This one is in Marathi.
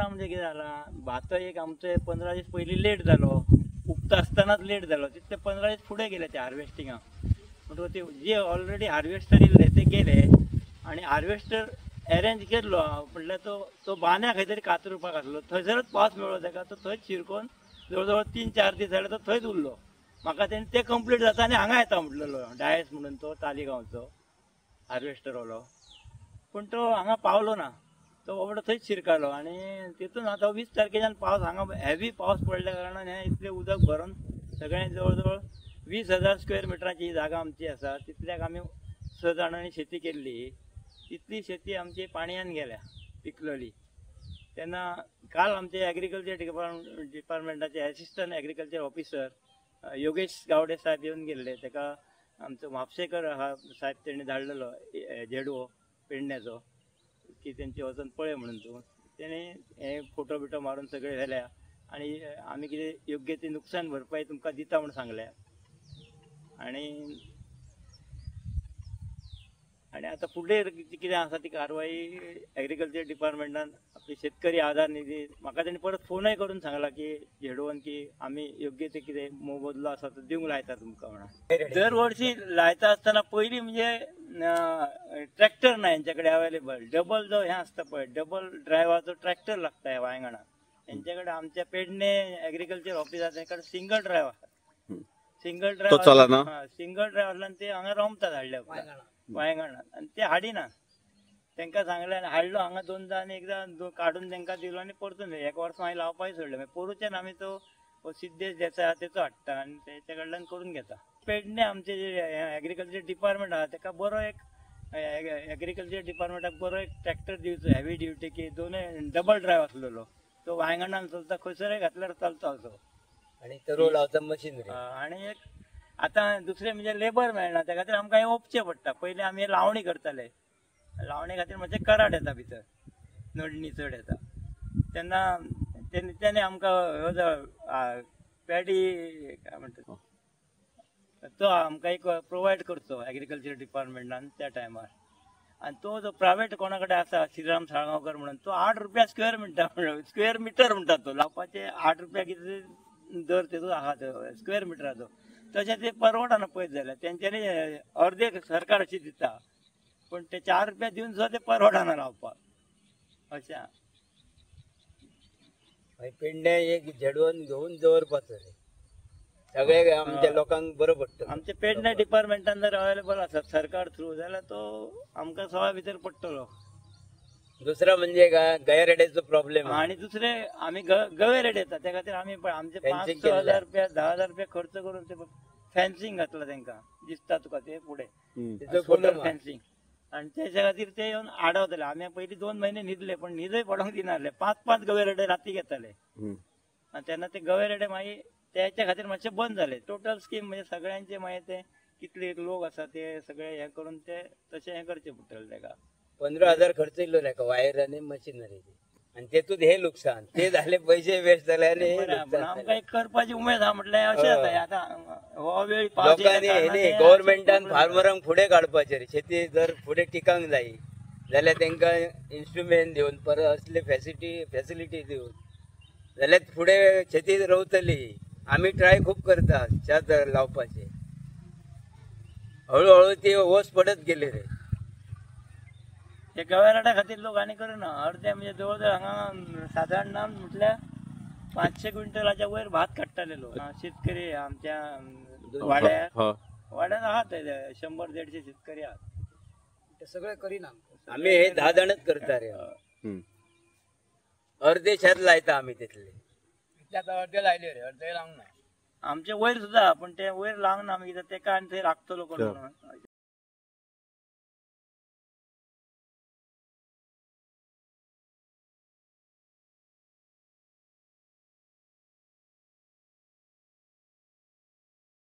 ना म्हणजे कितें जाला भात एक आमचे 15 दीस पयलीं लेट जालो, उगता आसतनाच लेट जालो, तितले 15 दीस फुडें गेले ते हार्वेस्टिंगाक. म्हणटकूच ते जे ऑलरेडी हार्वेस्टर इल्ले ते गेले आणि हार्वेस्टर अरेंज केल्लो म्हटल्यार तो बांद्या खंय तरी कातरुपाक आसलो, थंयसरच पावस मेळ्ळो ताका, तो थंयच शिरकोन जवळ 3-4 दीस जाले तो थंयच उरलो. म्हाका तेणी ते कंप्लीट जाता आनी हांगा येता म्हटलेलो डायस म्हणून तो तालिगांवचो हार्वेस्टरवालो, पूण तो हांगा पावलो ना. तो बाबडो थंयच शिरकालो आनी तितून आतां 20 तारखेच्यान पावस हांगा हेवी पावस पडल्या कारणान हें इतलें उदक भरून सगळें जवळ जवळ 20,000 स्क्वेअर मिटराची जागा आमची आसा, तितल्याक आमी 6 जाणांनी शेती केल्ली. तितली शेती आमची पाणयान गेल्या, पिकलली. तेन्ना काल आमचे एग्रीकल्चर डिपार्टमेंटाचे assistant agriculture officer Yogesh Gawade साहेब येवन गेल्ले. ताका आमचो म्हापशेकर हा साहेब तेणी धाडलेलो जेडओ पेडण्याचो की तेंचे वचून पळय म्हणून. तूं तेणी हे फोटो बिटो मारून सगळे व्हेल्या आनी आमी कितें योग्य ती नुकसान भरपाई तुमकां दिता म्हणून सांगल्या. आनी आतां फुडें कितें आसा ती कारवाई एग्रीकल्चर डिपार्टमेंटान आपली शेतकरी आधार निधी म्हाका तेणी परत फोनय करून सांगला की जेडोवन की आमी योग्य ते कितें मोबदलो आसा तो दिवंक लायता तुमकां म्हणून. दर वर्षी लायता आसतना पयलीं म्हणजे ट्रॅक्टर ना हेंचे कडेन अवेलेबल. डबल जो हें आसता पळय डबल ड्रायव्हराचो ट्रॅक्टर लागता ह्या वांयगणाक. तेंचे कडेन आमच्या पेडणे एग्रीकल्चर ऑफिसार तेंचे कडेन सिंगल ड्रायव्हर आसा. सिंगल ड्रायव्हरान ते हांगा रोमता धाडल्या वांयगणात आनी ते हाडिना. तांकां सांगलें आनी हाडलो हांगा 2दा आनी एकदां काडून तांकां दिलो आनी परतून 1 वर्स हांवें लावपाक सोडलें. मागीर पोरुच्यान आमी तो सिद्धेश देसाय आहा तेचो हाडटा आनी तेच्या कडल्यान करून घेता. पेडणे आमचे जे एग्रीकल्चर डिपार्टमेंट आहा ताका बरो एक एग्रीकल्चर डिपार्टमेंटाक बरो एक ट्रॅक्टर दिवचो हेवी ड्युटी की दोनूय डबल ड्रायव्ह आसलेलो. तो वांयगणान चलता खंयसरय घातल्यार चलता असो. आनी तो रोल लावता मशीनरी. आनी एक आतां दुसरें म्हणजे लेबर मेळना त्या खातीर आमकां हें ओपचें पडटा. पयलीं आमी लावणी करताले, लावणे खातीर मातशें कराट येता भितर, नडणी चड येता. तेन्ना तेणे आमकां ह्यो जो पॅडी काय म्हणटा तो आमकां एक प्रोवायड करचो एग्रीकल्चर डिपार्टमेंटान त्या टायमार. आनी तो जो प्रायवेट कोणा कडेन आसा श्रीराम साळगांवकर म्हणून तो 8 रुपया स्क्वेअर मिटर म्हणटा तो लावपाचे 8 रुपया कितें दर तेजो आहा तो स्क्वेअर मिटराचो. तशें ते परवडना पळयत जाल्यार तेंच्यांनी अर्दे सरकार अशी दिता पूण ते 4 रुपया दिवन सुद्दां ते परवडना लावपाक अशें. पेडणे एक झेडवून घेवन दवरपाचो सगळे आमच्या लोकांक बरो पडटा. आमच्या पेडणे डिपार्टमेंटान जर अवेलेबल आसत सरकार थ्रू जाल्यार तो आमकां सवाय भितर पडटलो. दुसरा म्हणजे गैररेडेचो प्रॉब्लेम आनी दुसरे आमी गवेरेड येता त्या खातीर आमी आमचे 5,000 रुपया 10,000 रुपया खर्च करून ते फेन्सिंग घातला तांकां दिसता तुका ते फुडें सोलर फेन्सिंग. आनी तेच्या खातीर ते येवन आडवतले. आमी पयलीं 2 म्हयने न्हिदले पण न्हिदय पडोंक दिनासले. 5-5 गवेरेडे राती घेताले आनी तेन्ना ते गवेरेडे मागीर त्याच्या खातीर मातशें बंद जालें. टोटल स्कीम म्हणजे सगळ्यांचे मागीर ते कितले लोक आसा ते सगळे हें करून ते तशें हें करचें पडटलें ताका. 15,000 खर्च येयलो ताका वायर आनी मशिनरीचे आनी तेतूंत हे लुकसाण ते झाले पयशे वेस्ट जाले आनी आमकां एक करपाची उमेद आहा म्हटल्यार अशें जाता. आतां हो वेळ लोकांनी गव्हर्मेंटान फार्मरांक फुडें काडपाचें. शेती जर फुडें टिकांक जाय जाल्यार तांकां इन्स्ट्रुमेंट दिवन परत असले फॅसिलिटी दिवन जाल्यार फुडें शेती रोवतली. आमी ट्राय खूब करता शेत लावपाचे. हळूहळू ती वस पडत गेली रे. ते गवेरेडा खातीर लोक आनी करना. अर्दे म्हणजे जवळ जवळ हांगा सादारण ना म्हटल्यार 500 क्विंटलाच्या वयर भात काडटाले लोक. शेतकरी आमच्या वाड्यात आहात 100-150 शेतकरी आहात. ते सगळे करिना. आमी हे 10 जाणच करता रे. अर्धे शेत लायता आमी तितले. अर्धे लायले रे, अर्धे लावंक ना. आमचे वयर सुद्धा पण ते वयर लावंक ना. कित्याक तेका आनी थंय लागतलो कोण.